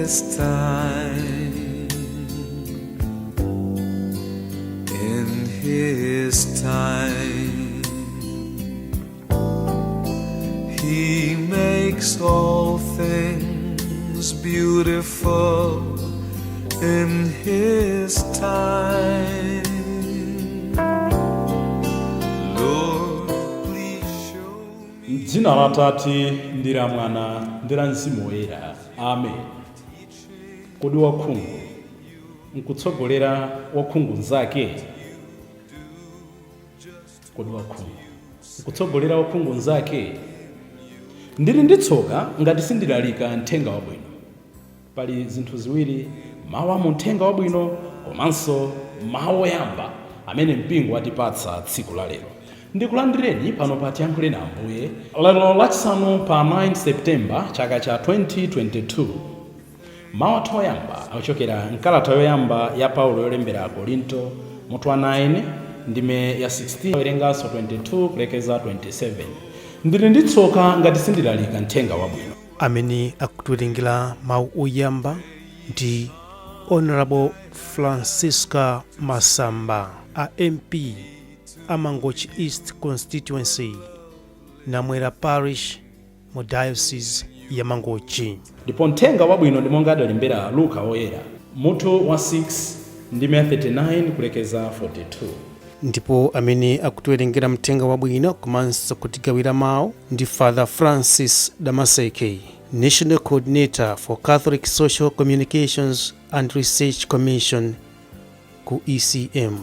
his time, in his time, he makes all things beautiful in his time. Lord, please show me. Dzina la Tate ndi la Mwana ndi la Mzimu Woyera. Amen. Kodi wakhungu nkutsogolera wakhungu nzake? Kodi wakhungu nkutsogolera wakhungu nzake? Ndili ndi tsoka ngati sindilalika mthenga wabwino. Pali zinthu ziwiri, mawu a mthenga wabwino komanso mawu oyamba amene mpingo watipatsa tsiku la lero. Ndikulandireni pano pa Tiyankhule na Ambuye lero lachisanu pa 9 Septemba chaka cha 2022. Mawu athu oyamba akuchokera mkalata yoyamba ya Paulo yolembera Korinto mutu wa 9 ndime ya 16 werenganso 22 kulekeza 27. Ndili ndi tsoka ngati sindilalika mthenga wabwino. Amene akutiwerengera mawu oyamba ndi Honorable Francisca Masamba, a MP Amangochi East Constituency, Namwera Parish, mu Diocese ya Mangochi. Ndipo mthenga wabwino ndi monga adalembera Luka Woyera mutu wa 6 ndime ya 39 kulekeza 42. Ndipo amene akutiwerengera mthenga wabwino komanso kutigawira mawu ndi Fr Francis Damaseke, National Coordinator for Catholic Social Communications and Research Commission ku ECM.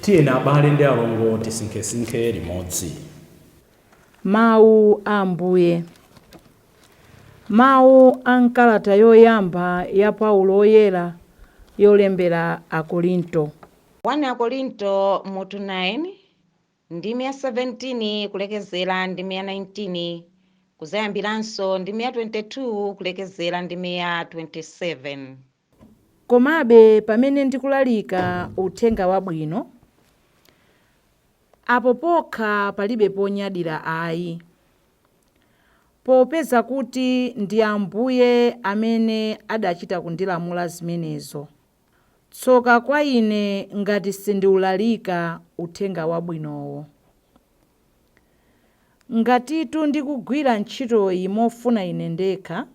Tiyeni abale ndi alongo tisinkhesinkhe limodzi. Mawu a Ambuye. Mawu a mkalata yoyamba ya Paulo Woyera yolembera Akorinto. 1 Akorinto mutu 9 ndime ya 17 kulekezera ndime ya 19 kuzayambiranso ndime ya 22 kulekezera ndime ya 27. Komabe pamene ndikulalika uthenga wabwino, apo pokha palibe ponyadira ayi, popeza kuti ndi Ambuye amene adachita kundilamula zimenezo. Tsoka kwa ine ngati sindiulalika uthenga wabwinowo. Ngatitu ndikugwira ntchitoyi mofuna ine ndekha,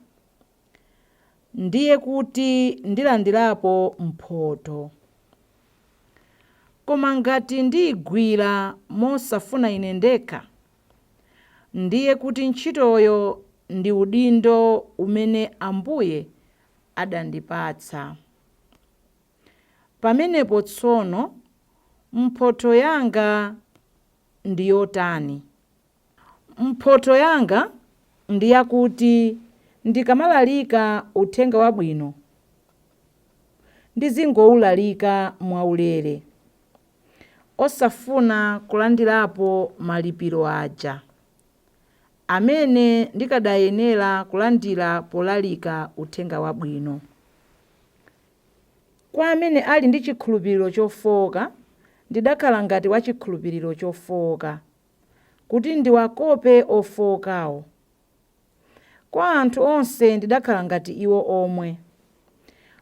ndiye kuti ndilandirapo mphotho. Koma ngati ndiyigwira mosafuna ine ndekha, ndiye kuti ntchitoyo ndi udindo umene Ambuye adandipatsa. Pamenepo tsono mphotho yanga ndi yotani? Mphotho yanga ndi yakuti ndikamalalika uthenga wabwino, ndizingoulalika mwaulere, osafuna kulandirapo malipiro aja amene ndikadayenera kulandira polalika uthenga wabwino. Kwa amene ali ndi chikhulupiriro chofowoka, ndidakhala ngati wa chikhulupiriro chofowoka, kuti ndiwakope ofowokawo. Kwa anthu onse ndidakhala ngati iwo omwe,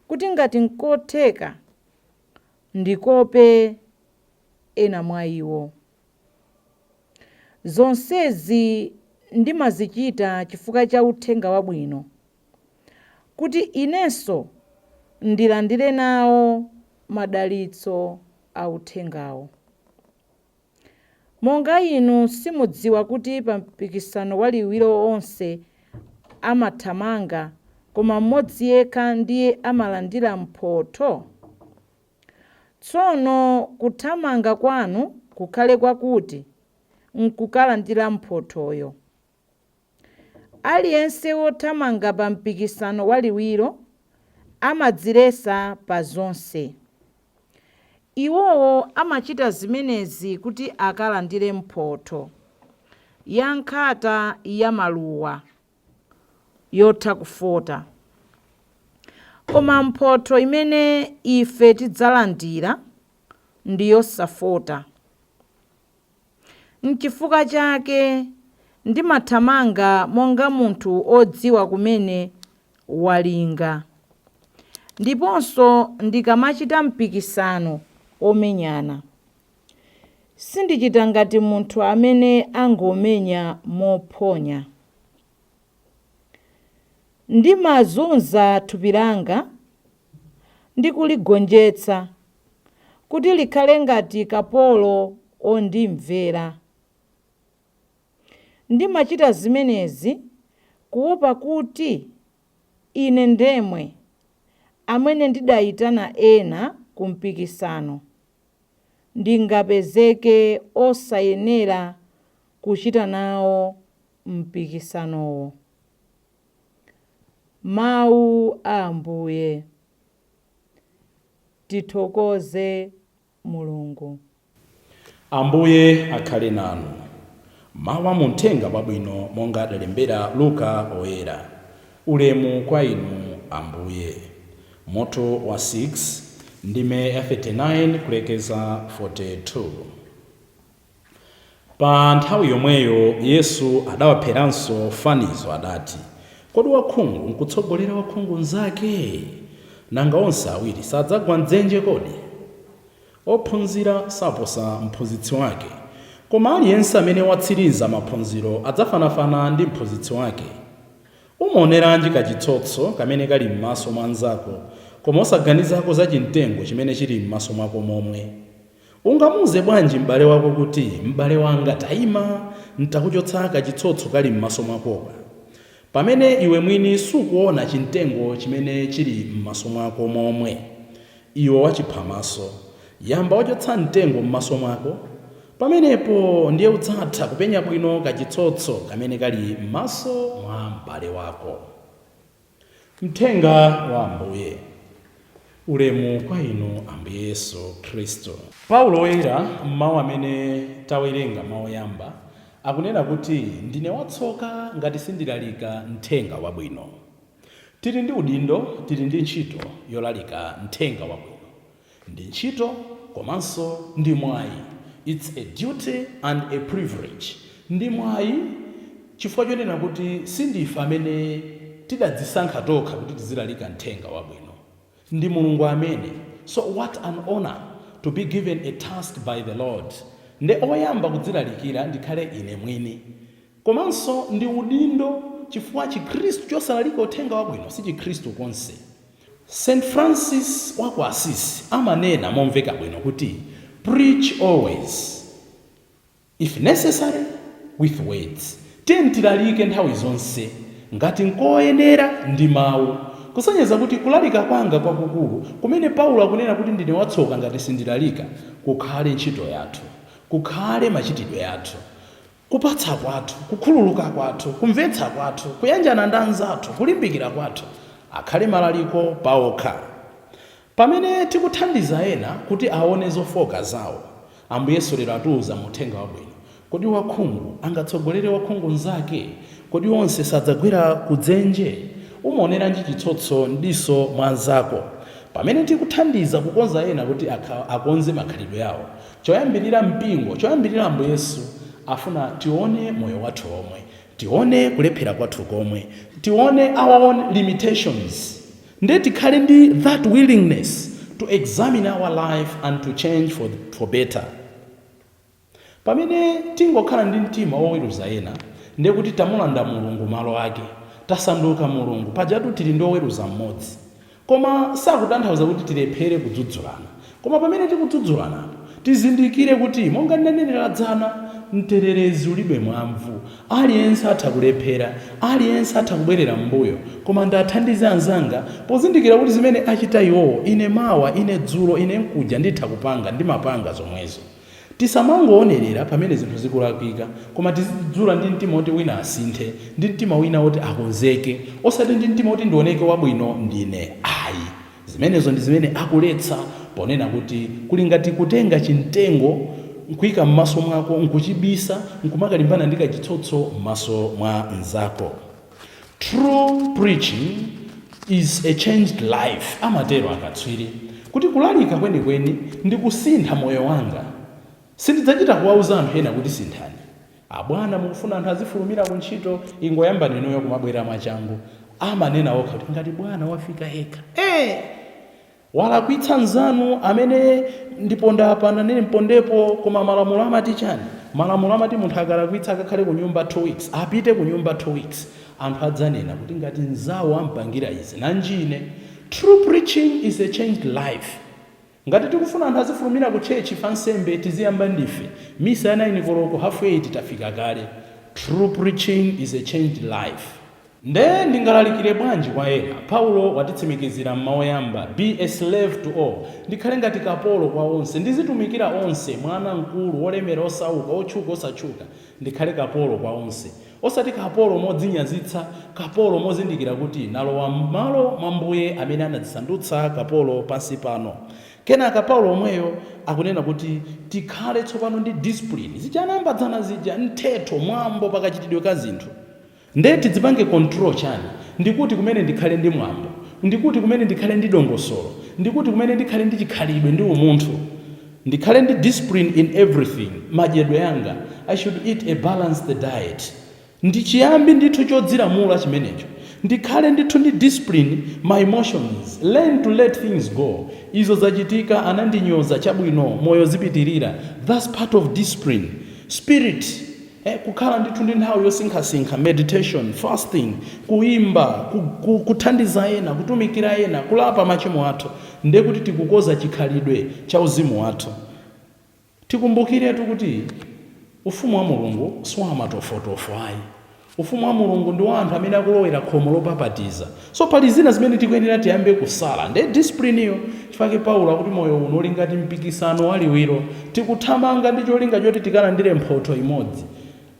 kuti ngati nkotheka ndikope ena mwa iwo. Zonsezi ndimazichita chifukwa cha uthenga wabwino, kuti inenso ndilandire nawo madalitso a uthengawo. Monga inu simudziwa kuti pa mpikisano waliwiro onse amathamanga, koma mmodzi yekha ndiye amalandira mphotho? Tsono kuthamanga kwanu kukhale kwakuti nkukalandira mphothoyo. Aliyense wothamanga pa mpikisano waliwiro amadzilesa pa zonse. Iwowo amachita zimenezi kuti akalandire mphotho ya nkhata ya maluwa yotha kufota. Koma mphotho imene ife tidzalandira ndi yosafota. N'chifukwa chake ndimathamanga monga munthu odziwa kumene walinga. ndiponso ndikamachita mpikisano omenyana. Sindichita ngati munthu amene angomenya mophonya. Ndimazunza thupi langa ndi kuligonjetsa kuti likhale ngati kapolo ondimvera. Ndimachita zimenezi kuopa kuti ine ndemwe amene ndidayitana ena ku mpikisano ndingapezeke osayenera kuchita nawo mpikisanowo. Mawu a Ambuye. Tithokoze Mulungu. Ambuye akhale nanu. Mawu a mthenga wabwino monga adalembera Luka oyera. Ulemu kwa inu Ambuye. Moto wa 6 ndime ya 39 kulekeza 42. Pa nthawi yomweyo Yesu adawapheranso fanizo adati, kodi wakhungu nkutsogolera wakhungu nzake? Nanga onse awiri sadzagwa mdzenje kodi? Ophunzira saposa mphunzitsi wake, koma aliyense amene watsiriza maphunziro adzafanafana ndi mphunzitsi wake. Umaoneranji kachitsotso kamene kali m'maso mwa nzako, koma osaganizako za chimtengo chimene chili m'maso mwako momwe? Ungamuze bwanji m'bale wako kuti, m'bale wanga tayima, ntakuchotsa kachitsotso kali m'maso mwakoka, pamene iwe mwini sukuona chimtengo chimene chili m'maso mwako momwe? Iwe wachiphamaso, yamba wachotsa mtengo m'maso mwako, pamenepo ndiye udzatha kupenya bwino kachitsotso kamene kali m'maso mwa m'bale wako. Mthenga wa Ambuye. Ulemu kwa inu Ambuye Yesu Khristu. Paulo oyera m'mawu amene tawerenga mawu oyamba akunena kuti ndine watsoka ngati sindilalika mthenga wabwino. Tili ndi udindo, tili ndi ntchito yolalika mthenga wabwino. Ndi ntchito komanso ndi mwayi. It's a duty and a privilege. Ndi mwayi chifukwa chonena kuti sindife amene tidadzisankha tokha kuti tizilalika mthenga wabwino. Ndi Mulungu amene. So what an honor to be given a task by the Lord. Nde oyamba kudzilalikira ndikhale ine mwini. Komanso ndi udindo chifukwa Chikhristu chosalalika uthenga wabwino si Chikhristu konse. St Francis wa ku Assisi amanena momveka bwino kuti preach always, if necessary with words. Tilalike nthawi zonse ngati nkoyenera ndi mawu. Kusonyeza kuti kulalika kwanga kwakukulu kumene Paulo akunena kuti ndine watsoka ngati sindilalika, kukhale ntchito yathu, kukhale machitidwe yathu, kupatsa kwathu, kukhululuka kwathu, kumvetsa kwathu, kuyanjana ndi anzathu, kulimbikira kwathu akhale malaliko paokha. Pamene tikuthandiza ena kuti aone zofoka zawo, Ambuye Yesu lero atiuza muthenga wabwino, kodi wakhungu angatsogolere wakhungu nzake? Kodi onse sadzagwera kudzenje? Umaoneranji chitsotso ndiso mwanzako? Pamene tikuthandiza kukonza ena kuti akonze makhalidwe yawo, choyambirira mpingo, choyambirira Ambuye Yesu afuna tione moyo wathu omwe, tione kulephera kwathu komwe, tione our own limitations. Nde tikhale ndi that willingness to examine our life and to change for better. Pamene tingokhala ndi mtima woweruza ena, ndiye kuti tamulanda Mulungu malo ake, tasanduka Mulungu, pajatu tili ndi oweruza mmodzi. Koma sakutanthauza kuti tilephere kudzudzulana. Koma pamene tikudzudzulana, tizindikire kuti monga ndinenera dzana, mtererezi ulibe mwamvu. Aliyense atha kulephera, aliyense atha kubwerera mbuyo. Koma ndathandize anzanga pozindikira kuti zimene achita iwowo, ine mawa, ine dzulo, ine nkuja nditha kupanga, ndimapanga zomwezo. Tisamangoonerera pamene zinthu zikulakwika, koma tizidzula ndi mtima woti wina asinthe, ndi mtima wina woti akonzeke, osati ndi mtima woti ndioneke wabwino ndine. Ayi, zimenezo ndi zimene akuletsa ponena kuti kuli ngati kutenga chimtengo nkuyika m'maso mwako, nkuchibisa, nkumakalimbana ndi kachitsotso m'maso mwa nzako. True preaching is a changed life. Amatero akatswiri kuti kulalika kwenikweni ndi kusintha moyo wanga. Sindidzachita kuwauza anthu ena kuti sinthani. Abwana mukufuna anthu azifulumira ku ntchito, ingoyamba nenoyo kumabwera mwachangu. Amanena okha kuti ngati bwana wafika heka. walakwitsa nzanu amene ndipondapanda nene mpondepo, koma malamulo amati chani? Malamulo amati munthu akalakwitsa akakhale ku nyumba 2 weeks, apite ku nyumba 2 weeks. Anthu adzanena kuti ngati nzawo ampangira izi nanjine. True preaching is a changed life. Ngati tikufuna anthu azifulumira ku chechi fansembe tiziyamba ndife misa ya 9 koloko half 8 tafika kale. True preaching is a changed life. Nde ndingalalikire bwanji kwa ena? Paulo watitsimikizira m'mawoyamba, be a slave to all. Ndikhale ngati kapolo kwa onse, ndizitumikira onse, mwana mkulu, wolemera osauka, otchuka osatchuka, ndikhale kapolo kwa onse. Osati kapolo modzinyazitsa, kapolo mozindikira kuti nalowa m'malo mwa Mbuye amene anadzisandutsa kapolo pansi pano. Kenaka Paulo omweyo akunena kuti tikhale tsopano ndi discipline, zichanambadzana zija mthetho mwambo pakachitidwe ka zinthu. Nde tidzipange control chani? Ndikuti kumene ndikhale ndi mwambo, ndikuti kumene ndikhale ndi dongosolo, ndikuti kumene ndikhale ndi chikhalidwe ndi umunthu, ndikhale ndi discipline in everything. Madyedwe yanga, I should eat a balanced diet. Ndichiyambi ndithu chodzilamula chimenecho. Ndikhale ndithu ndi discipline my emotions, learn to let things go. Izo zachitika anandinyoza chabwino, moyo zipitirira. That's part of discipline. Spirit, kukhala ndithu ndi nthawi yosinkhasinkha, meditation, fasting, kuimba, kuthandiza ena, kutumikira ena, kulapa machimo athu, ndiye kuti tikukoza chikhalidwe cha uzimu wathu. Tikumbukiretu kuti ufumu wa Mulungu siwamatofotofo ayi. Ufumu wa Mulungu ndi wa anthu amene akulowera khomo lopapatiza. So pali zina zimene tikuyenera tiyambe kusala. Nde discipline iyo chifake Paulo akuti moyo uno uli ngati mpikisano waliwiro, tikuthamanga ndi cholinga choti tikalandire mphotho imodzi.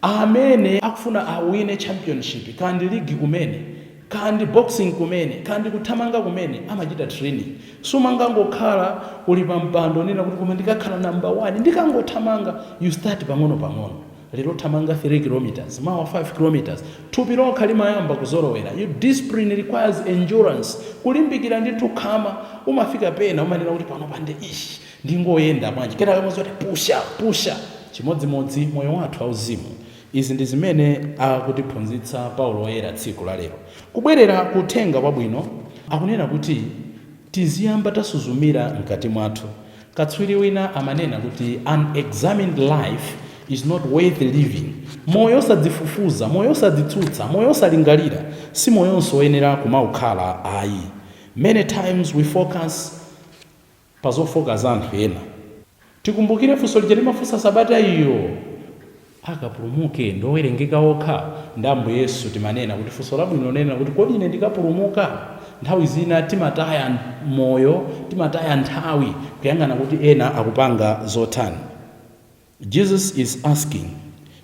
Amene akufuna awine championship, kandi ligi kumene, kandi boxing kumene, kandi kuthamanga kumene, amachita training. Sumangangokhala uli pa mpando nena kuti koma ndikakhala number 1 ndikangothamanga. You start pang'ono. Lero thamanga 3 kilometers, mawa 5 kilometers, thupi lokha limayamba kuzolowera. You discipline requires endurance. Kulimbikira ndithu khama, umafika pena umanena kuti pano pande ishi ndingoyenda bwanji, kenaka mozoti pusha chimodzimodzi moyo wathu auzimu. Izi ndi zimene akutiphunzitsa Paulo woyera tsiku la lero. Kubwerera kuthenga wabwino akunena kuti tiziyamba tasuzumira mkati mwathu. Katswiri wina amanena kuti an examined life is not worth living. Moyo osadzifufuza, moyo osadzitsutsa, moyo osalingalira si moyonso woyenera kumaukhala ayi. Many times we focus pazofocus anthu ena. Tikumbukire funso lija limafunsa sabata iyo akapulumuke ndowerengeka okha. Ndambo Yesu timanena kuti funso labwino nena kuti kodi ine ndikapulumuka? Nthawi zina timataya moyo, timataya nthawi kuyang'ana kuti ena akupanga zotani. Jesus is asking,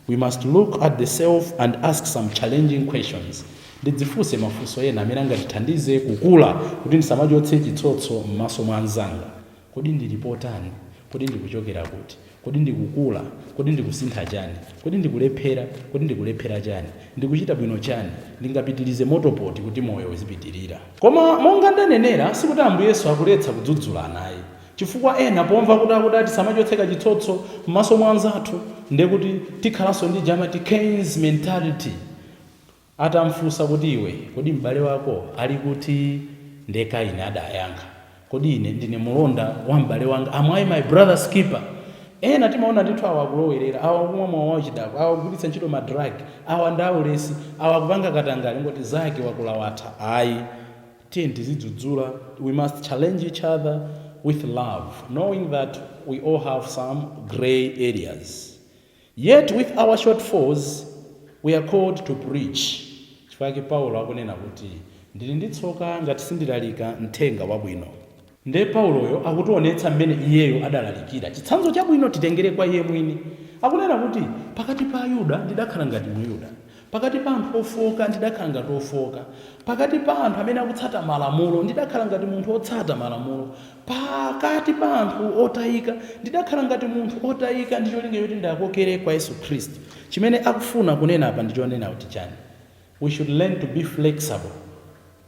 we must look at the self and ask some challenging questions. Ndidzifunse mafunso ena amene angatithandize kukula kuti ndisamachotse chitsotso m'maso mwa anzanga. Kodi ndilipotani? Kodi ndikuchokera kuti? Kodi ndikukula? Kodi ndikusintha chani? Kodi ndikulephera? Kodi ndikulephera chani? Ndikuchita bwino chani? Ndingapitirize motopoti kuti moyo uzipitirira. Koma monga ndanenera sikuti Ambuye Yesu akuletsa kudzudzula naye. Chifukwa ena pomva kuti akudati samachotseka chitsotso m'maso mwa anzathu, ndiye kuti tikhalanso ndi jamati Keynes mentality. Atamfunsa kuti iwe, kodi m'bale wako ali kuti? Ndeka ine adayankha, kodi ine ndine mulonda wa m'bale wanga? Am I my brother's keeper? Ena timaona ndithu awa akulowerera, awa kumwa mowa wachidakwa, awa kugwiritsa ntchito madragi, awa ndaulesi, awa kupanga katangale ngoti zake wakulawatha. Ayi, tiye tizidzudzula. We must challenge each other with love, knowing that we all have some gray areas. Yet with our shortfalls, we are called to preach. Chifukwa Paulo akunena kuti ndili ndi tsoka ngati sindilalika mthenga wabwino. Nde Pauloyo akutionetsa mmene iyeyo adalalikira. Chitsanzo chabwino titengere kwa iye mwini. Akunena kuti pakati pa Ayuda ndidakhala ngati Muyuda, pakati pa anthu ofoka ndidakhala ngati ofoka, pakati pa anthu amene akutsata malamulo ndidakhala ngati munthu otsata malamulo, pakati pa anthu otayika ndidakhala ngati munthu otayika. Ndi cholinga choti ndakokere kwa Yesu Khristu. Chimene akufuna kunena apa ndichonena kuti chani? We should learn to be flexible.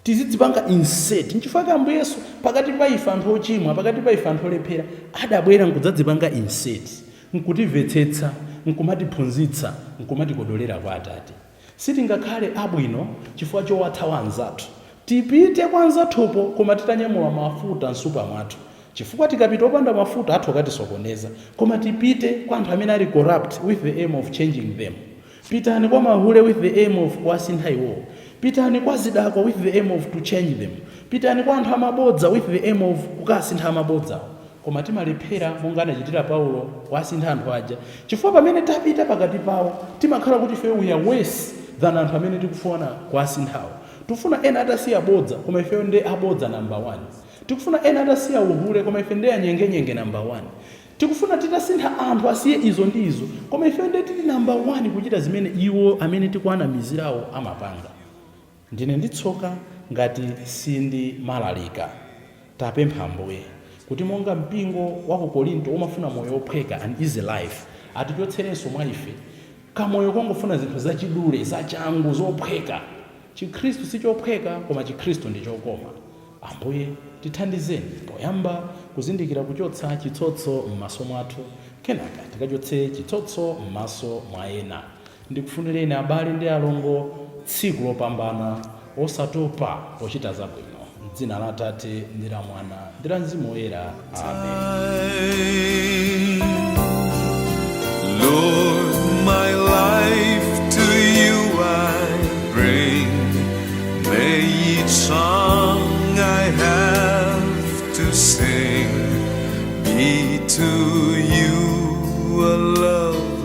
Tizidzipanga insert. Nchifukwa Ambuye Yesu pakati pa ife anthu ochimwa, pakati pa ife anthu olephera adabwera nkudzadzipanga insert, nkutimvetsetsa, nkumatiphunzitsa, nkumatikodolera kwa Atate. Sitingakhale abwino chifukwa chowathawa anzathu. tipite kwanza thopo koma titanyamula mafuta msupa mwathu, chifukwa tikapita opanda mafuta athu akatisokoneza. Koma tipite kwa anthu amene ali corrupt with the aim of changing them. Pitani kwa mahule with the aim of kuwasintha iwo. Pitani kwa zidakwa with the aim of to change them. Pitani kwa anthu amabodza with the aim of kukasintha amabodza. Koma timalephera monga anachitira Paulo kuwasintha anthu aja, chifukwa pamene tapita pakati pawo timakhala kuti ife we are worse than anthu amene tikufuna kuwasinthawo. Tikufuna ena atasiya abodza koma ife ndi abodza number 1. Tikufuna ena atasiya uhule koma ife ndi anyengenyenge number 1. Tikufuna titasintha anthu asiye izo ndi izo koma ife ndi tili number 1 kuchita zimene iwo amene tikuwanamizirawo amapanga. Ndine nditsoka ngati sindilalika. Tapempha Ambuye kuti monga mpingo wa ku Korinto umafuna moyo ophweka an easy life, atichotserenso mwa ife kamoyo kongofuna zinthu zachidule zachangu zophweka. Chikhristu si chophweka koma Chikhristu ndi chokoma. Ambuye tithandizeni poyamba kuzindikira kuchotsa chitsotso m'maso mwathu, kenaka tikachotse chitsotso m'maso mwa ena. Ndikufunireni abale ndi alongo tsiku lopambana osatopa pochita zabwino. M'dzina la Atate ndi la Mwana ndi la Mzimu Woyera. Amen. Lord, my life to you I bring. May each song I have to sing be to you a love